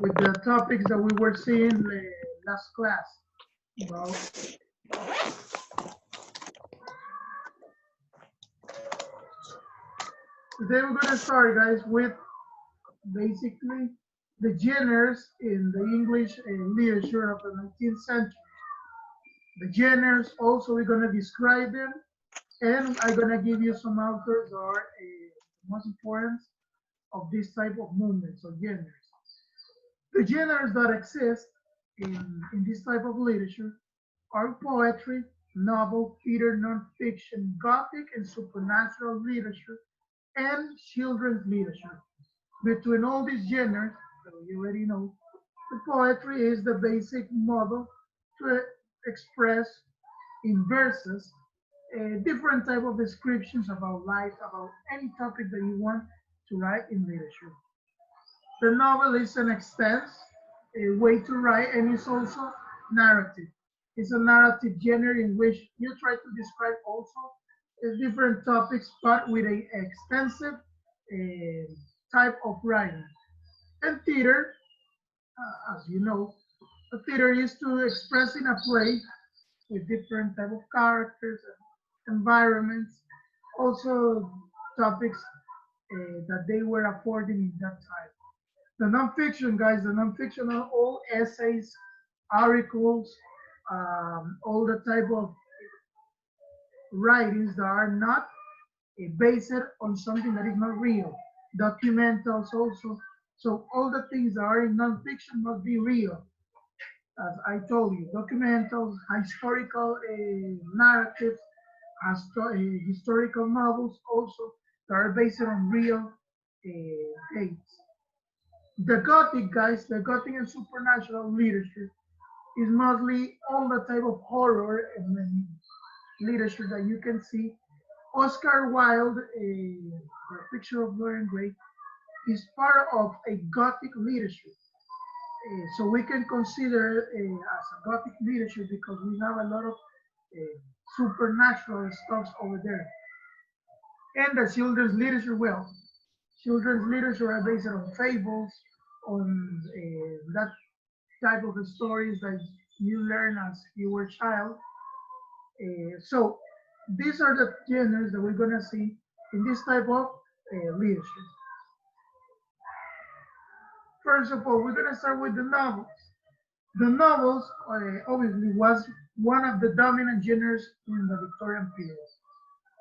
with the topics that we were seeing last class. Well, today we're gonna start, guys, with basically the genres in the English literature of the 19th century. The genres, also we're gonna describe them, and I'm gonna give you some authors that are most important of this type of movements or genres. The genres that exist in this type of literature are poetry, novel, theater, nonfiction, gothic, and supernatural literature, and children's literature. Between all these genres, that you already know, the poetry is the basic model to express in verses different type of descriptions about life, about any topic that you want to write in literature. The novel is an extense a way to write, and it's also narrative. It's a narrative genre in which you try to describe also different topics, but with a extensive type of writing. And theater, as you know, the theater is to express in a play with different type of characters and environments, also topics that they were affording in that time. The nonfiction, guys, the nonfiction are all essays, articles, all the type of writings that are not based on something that is not real. Documentals also. So all the things that are in nonfiction must be real. As I told you, documentals, historical narratives, historical novels also that are based on real dates. The Gothic, guys, the Gothic and supernatural literature is mostly all the type of horror and literature that you can see. Oscar Wilde, the picture of Dorian Gray, is part of a Gothic literature. So we can consider as a Gothic literature because we have a lot of supernatural stuff over there. And the children's literature, well, children's literature are based on fables, on that type of stories that you learn as you were a child. So these are the genres that we're gonna see in this type of literature. First of all, we're gonna start with the novels. The novels obviously was one of the dominant genres in the Victorian period.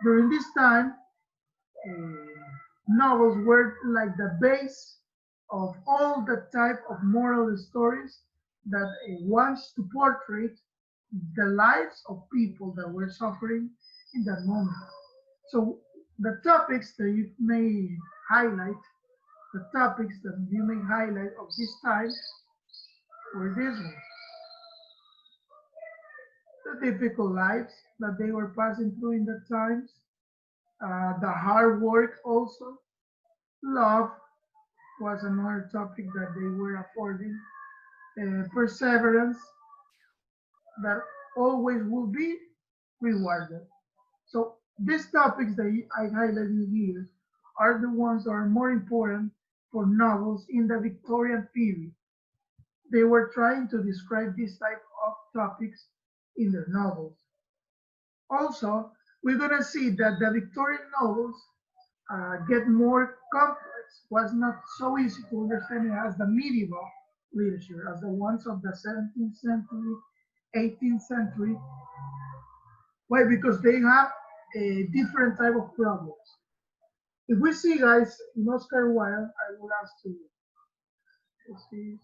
During this time, novels were like the base of all the type of moral stories that wants to portray the lives of people that were suffering in that moment. So the topics that you may highlight, the topics that you may highlight of this time were this one. The difficult lives that they were passing through in the times, the hard work also, love was another topic that they were affording, perseverance that always will be rewarded. So these topics that I highlighted here are the ones that are more important for novels in the Victorian period. They were trying to describe this type of topics in their novels. Also, we're gonna see that the Victorian novels get more complex, was not so easy to understand as the medieval literature, as the ones of the 17th century, 18th century. Why? Because they have a different type of problems. If we see, guys, in Oscar Wilde, I will ask to, let's see,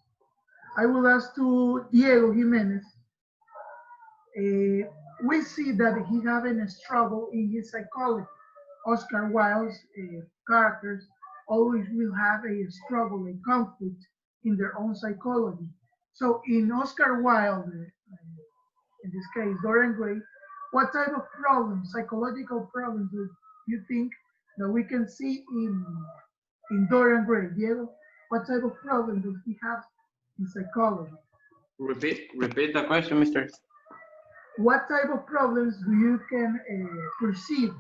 I will ask to Diego Jimenez. We see that he having a struggle in his psychology. Oscar Wilde's characters always will have a struggle, a conflict in their own psychology. So in Oscar Wilde, in this case, Dorian Gray, what type of problems, psychological problems, do you think that we can see in Dorian Gray? Diego, what type of problem does he have in psychology? Repeat the question, Mister. What type of problems do you perceive?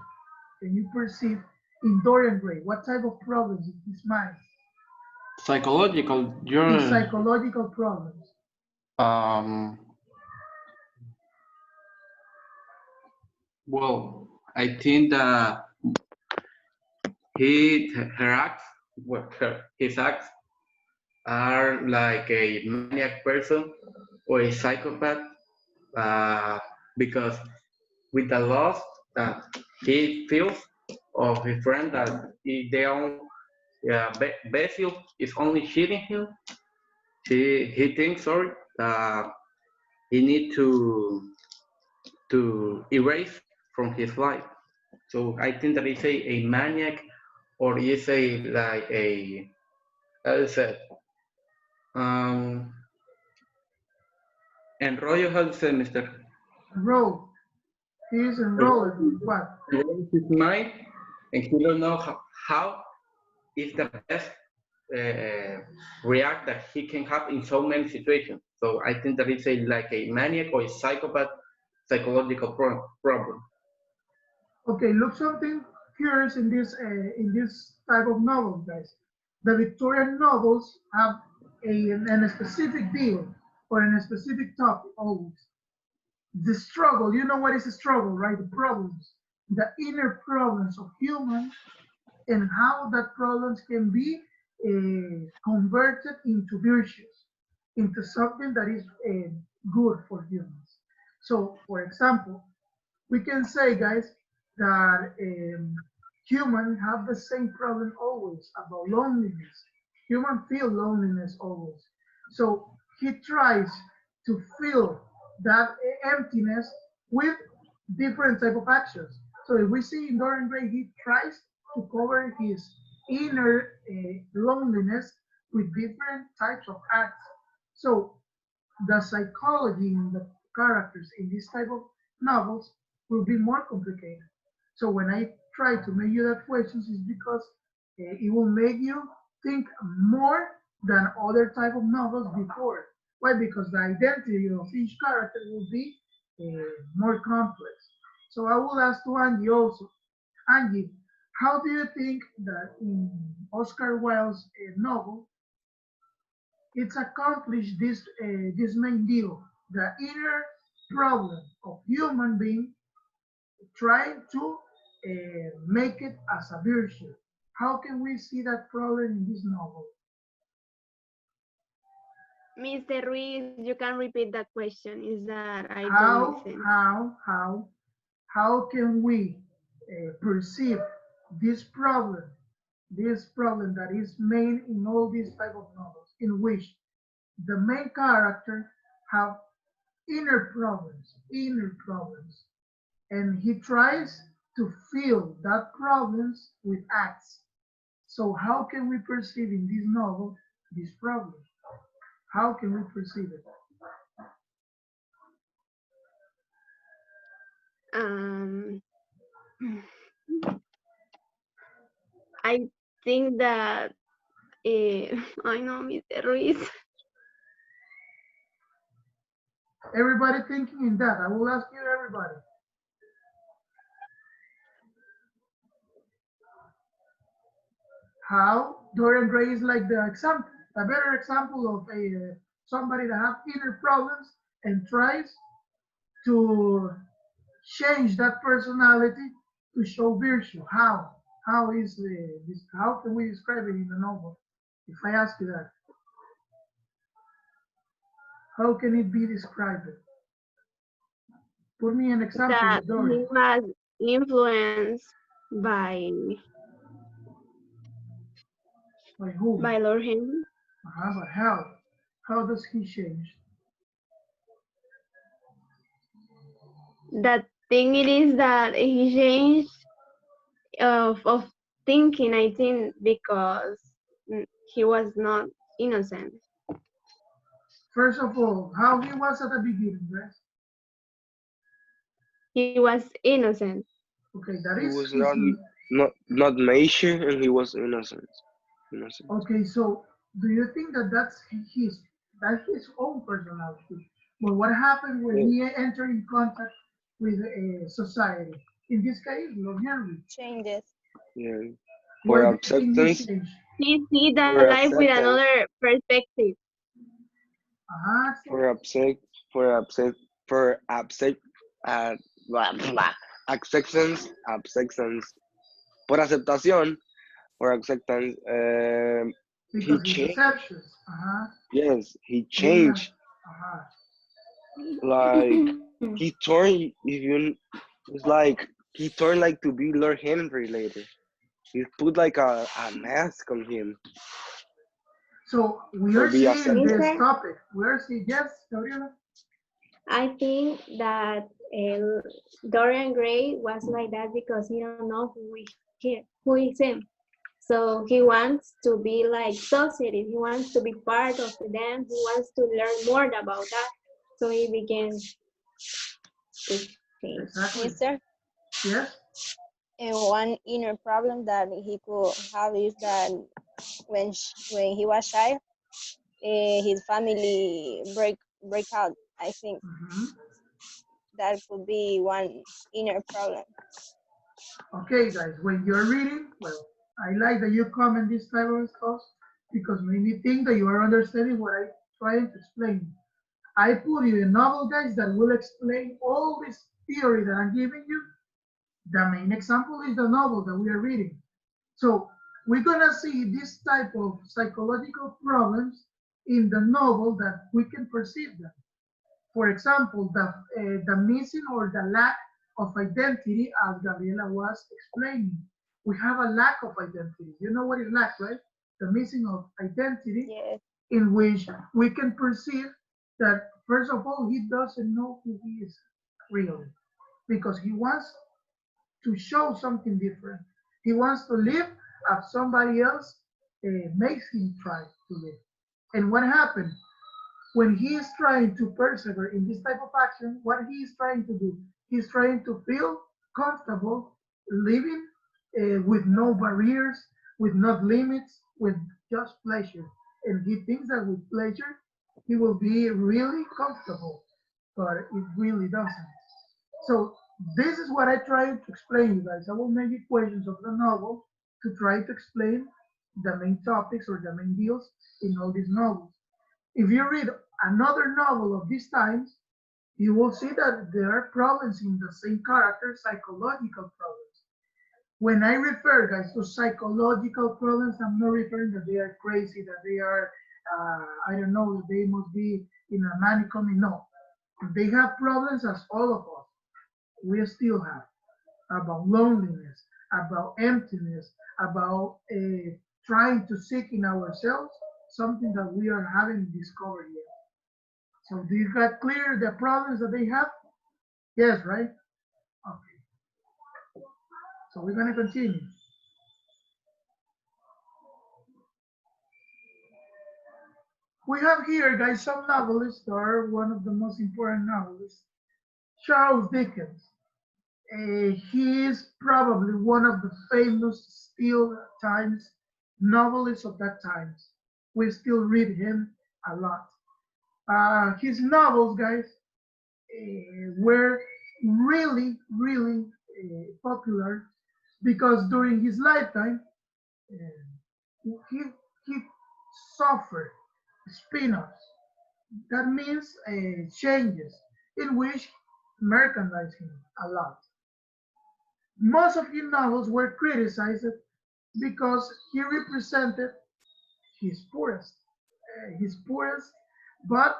Can you perceive in Dorian Gray? What type of problems in his mind? Psychological, His you're, psychological problems. um, well, I think that her acts, his acts are like a maniac person or a psychopath, uh, because with the loss that he feels of his friend that they own, Basil is only cheating him. He thinks, sorry, that he need to erase from his life. So I think that is a maniac, or is a like a, as I said, um, enrollo, how to say, Mister? Enrolled. He is enrolled in what? Erase his mind, and he don't know how is the best uh, react that he can have in so many situations. So I think that it's a like a maniac or a psychopath psychological problem. Okay, look something curious in this type of novel, guys. The Victorian novels have a specific deal or a specific topic always. The struggle, you know what is a struggle, right? The problems, the inner problems of humans and how that problems can be converted into virtues, into something that is good for humans. So, for example, we can say, guys, that humans have the same problem always about loneliness. Humans feel loneliness always. So he tries to fill that emptiness with different type of actions. So if we see in Dorian Gray, he tries to cover his inner loneliness with different types of acts. So the psychology in the characters in this type of novels will be more complicated. So when I try to make you that questions is because it will make you think more than other type of novels before. Why? Because the identity of each character will be more complex. So I will ask to Angie also. Angie, how do you think that in Oscar Wilde's novel it's accomplished this main deal, the inner problem of human being trying to make it as a virtue. How can we see that problem in this novel? Mr. Ruiz, you can repeat that question. Is that I don't How listen? how can we perceive this problem that is main in all these type of novels, in which the main character have inner problems, and he tries to fill that problems with acts. So how can we perceive in this novel this problem? How can we perceive it? Um, I think that I know, Mr. Ruiz. Everybody thinking in that. I will ask you, everybody. How Dorian Gray is like the example, a better example of a somebody that have inner problems and tries to change that personality to show virtue. How? How is this? How can we describe it in the novel? If I ask you that, how can it be described? Put me an example That with he Dorian. was influenced by By whom? by Lord Henry. But how? How does he change? That thing it is that he changed of thinking, I think, because he was not innocent. First of all, how he was at the beginning, right? He was innocent. Okay, that He is was his. not major, and he was innocent. Innocent. Okay, so do you think that that's his own personality? But what happened when Yeah. he entered in contact with society? In this case, Lord Henry. Changes. Yeah. For Why do you think he acceptance, changed? he see the For life with acceptance, another perspective. for upset, for upset, for upset, blah, blah, acceptance, por aceptación, for acceptance, he because he changed. accepts us. Yes, he Yeah. changed. Like he turned, if you, it's like he turned like to be Lord Henry later. He put like a mask on him So we for are be seeing accepted. this Mister, topic. We are seeing, yes, Gabriela? I think that Dorian Gray was like that because he don't know who is him. So he wants to be like society. He wants to be part of them. He wants to learn more about that. So he began to change. Exactly. Mister, Yes. and one inner problem that he could have is that when he was child, his family break out. I think that could be one inner problem. Okay, guys, when you're reading, well, I like that you comment this type of stuff because made me think that you are understanding what I'm trying to explain. I put you a novel, guys, that will explain all this theory that I'm giving you. The main example is the novel that we are reading. So we're gonna see this type of psychological problems in the novel that we can perceive them. For example, the missing or the lack of identity, as Gabriela was explaining. We have a lack of identity. You know what is lack, right? The missing of identity, Yes. in which we can perceive that, first of all, he doesn't know who he is really, because he wants to show something different. He wants to live as somebody else makes him try to live. And what happened? When he is trying to persevere in this type of action, what he is trying to do, he's trying to feel comfortable living with no barriers, with no limits, with just pleasure. And he thinks that with pleasure, he will be really comfortable, but it really doesn't. So this is what I try to explain you guys. I will make equations of the novel to try to explain the main topics or the main deals in all these novels. If you read another novel of these times, you will see that there are problems in the same character, psychological problems. When I refer, guys, to psychological problems, I'm not referring that they are crazy, that they are, I don't know, that they must be in a manicomio. No, they have problems as all of us. We still have about loneliness, about emptiness, about trying to seek in ourselves something that we are haven't discovered yet. So do you got clear the problems that they have? Yes, right? Okay. So we're gonna continue. We have here, guys, some novelists that are one of the most important novelists. Charles Dickens. He is probably one of the famous still times novelists of that times. We still read him a lot. His novels, guys, were really, really popular because during his lifetime, he suffered spin-offs. That means changes in which merchandise him a lot. Most of his novels were criticized because he represented his poorest, but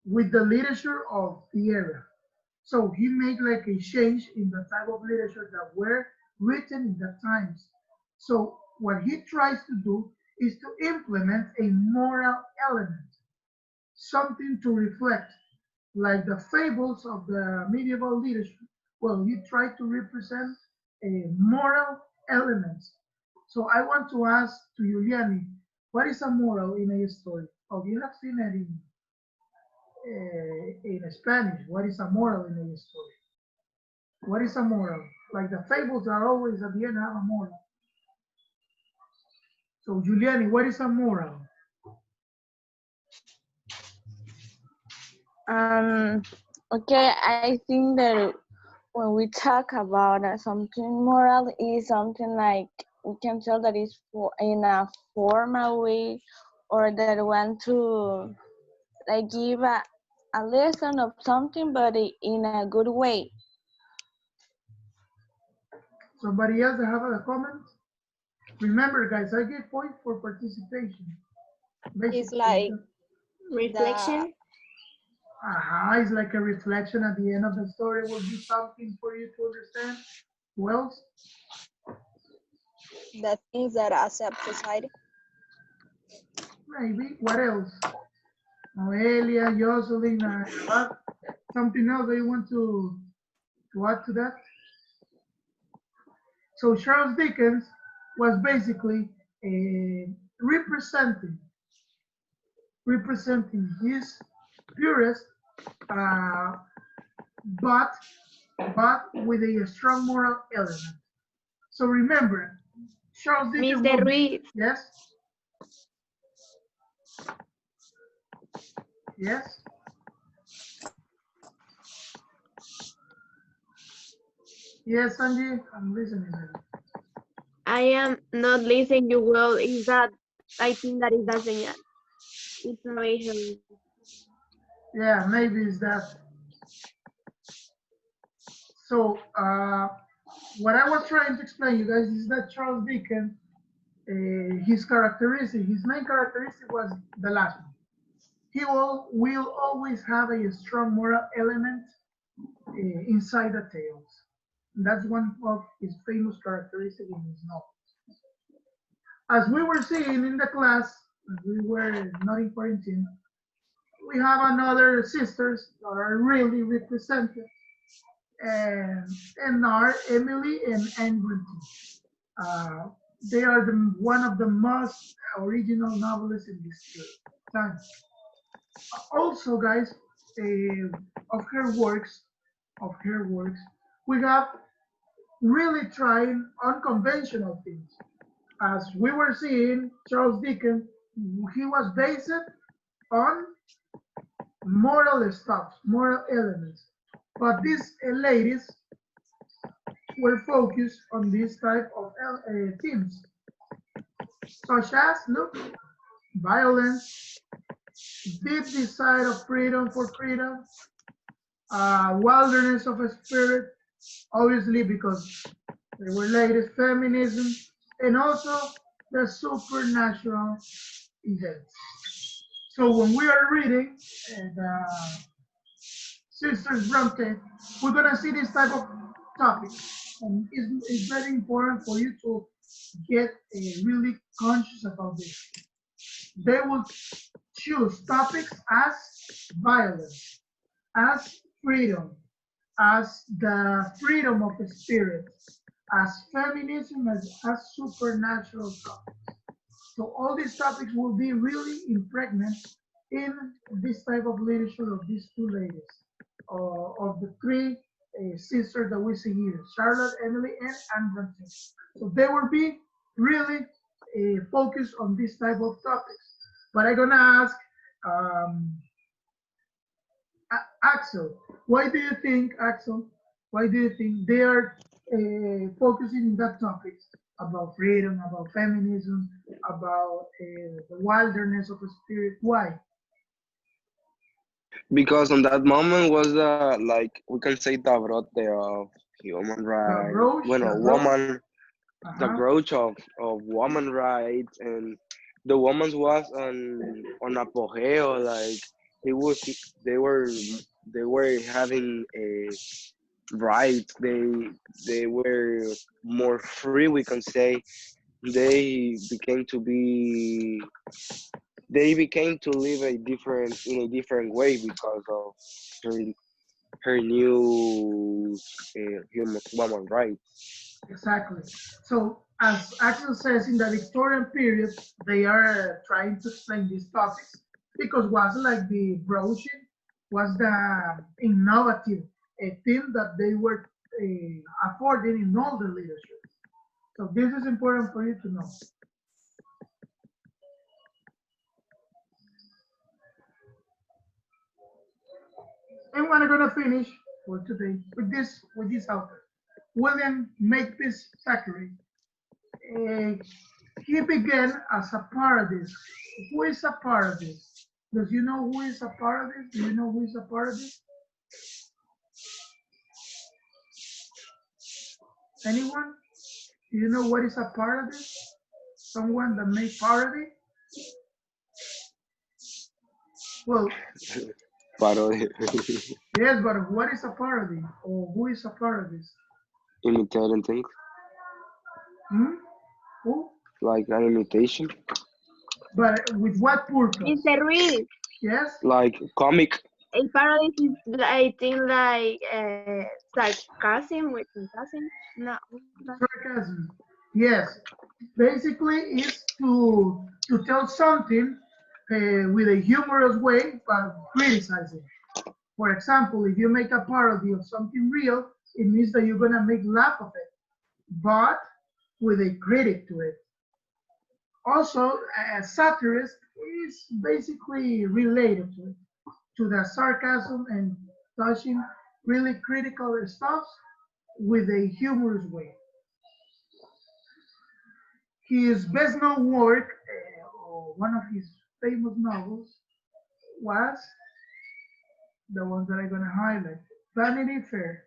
with the literature of the era. So he made like a change in the type of literature that were written in the times. So what he tries to do is to implement a moral element, something to reflect, like the fables of the medieval literature. Well, he tried to represent a moral elements. So I want to ask to Giuliani, what is a moral in a story? Oh, you have seen it in Spanish. What is a moral in a story? What is a moral? Like the fables are always at the end have a moral. So Giuliani, what is a moral? Um, okay, I think that when we talk about something moral is something like we can tell that it's for in a formal way, or that want to like give a lesson of something, but in a good way. Somebody else that have a comment? Remember, guys, I get points for participation. It's Basically, like the Reflection. it's like a reflection at the end of the story. Will be something for you to understand. Who else? the things that accept society. Maybe. What else? Noelia, Jocelyn, something else that you want to add to that? So Charles Dickens was basically representing his purest, uh, but with a strong moral element. So remember, Charles Dickens. Mr. Ruiz, Yes. Yes. Yes, Sanji, I'm listening. I am not listening you well. Is that I think that is the señal. It's very heavy. Yeah, maybe it's that. So, what I was trying to explain you guys is that Charles Dickens, his main characteristic was the last one. He will always have a strong moral element inside the tales. That's one of his famous characteristics in his novels. As we were seeing in the class, as we were not in quarantine, we have another sisters that are really represented, and are Emily and Anne Bronte. Uh, they are one of the most original novelists in this time. Also, guys, of her works, we have really trying unconventional things. As we were seeing, Charles Dickens, he was based on moral stuff, moral elements. But these ladies were focused on this type of themes, such as, look, violence, deep desire of freedom for freedom, wilderness of a spirit, obviously because they were ladies, feminism, and also the supernatural events. So when we are reading the Sisters Bronte, we're gonna see this type of topic, and it's very important for you to get really conscious about this. They will choose topics as violence, as freedom, as the freedom of the spirit, as feminism, as supernatural topics. So all these topics will be really impregnant in this type of literature of these two ladies, of the three sisters that we see here, Charlotte, Emily, and Anne Bronte. So they will be really focused on this type of topics. But I'm gonna ask Axel, why do you think they are focusing on that topic about freedom, about feminism, about the wilderness of the spirit? Why? Because on that moment was like we can say the brote of human rights, woman, the growth of woman rights, and the woman was on apogeo, like it was they were having a right, they were more free, we can say. They became to be they became to live in a different way because of her her new human woman rights. Exactly. So, as Axel says, in the Victorian period, they are trying to explain these topics because was like the broaching, was the innovative thing that they were affording in all the literature. So this is important for you to know. And we're gonna finish for today with this author, William Makepeace Thackeray. he began as a paradise. Who is a paradise? Does you know who is a paradise? Do you know who is a paradise? Anyone? Do you know what is a paradise? Someone that made parody? Well, Parody. yes, but what is a parody? Or who is a paradise? Imitating things. Hmm? Who? Like an imitation. But with what purpose? It's a real. Yes? Like comic. A parody is, I think, like sarcasm with sarcasm. No. Sarcasm. Yes. Basically, is to tell something with a humorous way, but criticizing. For example, if you make a parody of something real, it means that you're gonna make laugh of it, but with a critic to it. Also, a satirist is basically related to the sarcasm and touching really critical stuff with a humorous way. His best known work, or one of his famous novels, was the ones that I'm going to highlight. Vanity Fair.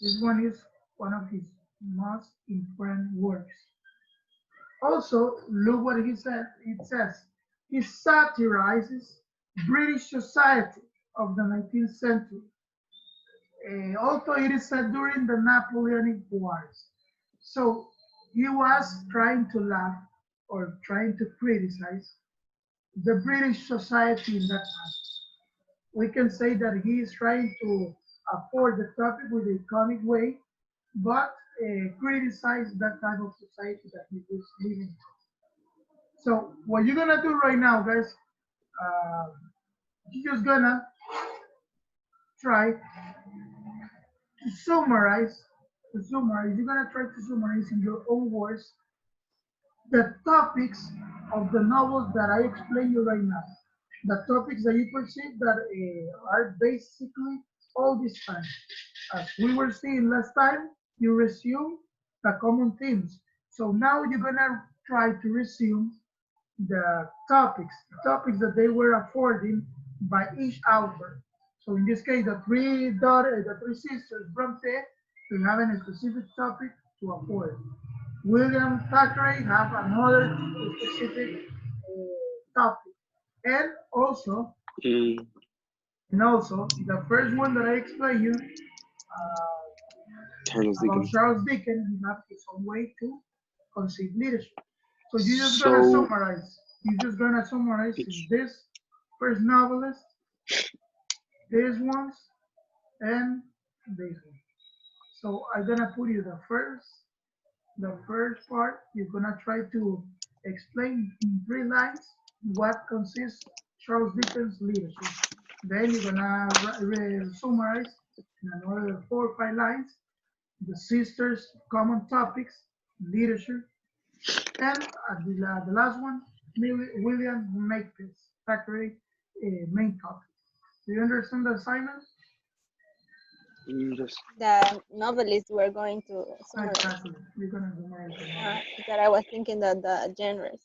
This one is one of his most important works. Also, look what he said. It says he satirizes British society of the 19th century. Although it is set during the Napoleonic Wars. So he was trying to laugh or trying to criticize the British society in that time. We can say that he is trying to afford the topic with a comic way, but criticize that type of society that he was living in. So what you're gonna do right now, guys, you're just gonna try to summarize. You're gonna try to summarize in your own words the topics of the novels that I explained you right now. The topics that you perceive that are basically all this time. As we were seeing last time, you resume the common themes. So now you're gonna try to resume the topics that they were affording by each author. So in this case, the three sisters Bronte, they have a specific topic to afford. William Thackeray have another specific topic. And also, Mm. the first one that I explained you Charles about Dickens. Charles Dickens, he have his own way to conceive leadership. So you're just So- gonna summarize. You're just gonna summarize this first novelist, this ones, and this one. So I'm gonna put you the first part. You're gonna try to explain in 3 lines what consists Charles Dickens' leadership. Then you're gonna summarize in another 4 or 5 lines the sisters' common topics, leadership, and the last one, William Makepeace, Thackeray main topic. Do you understand the assignment? Just The novelists were going to summarize. Exactly. You're gonna summarize. That I was thinking that the genres.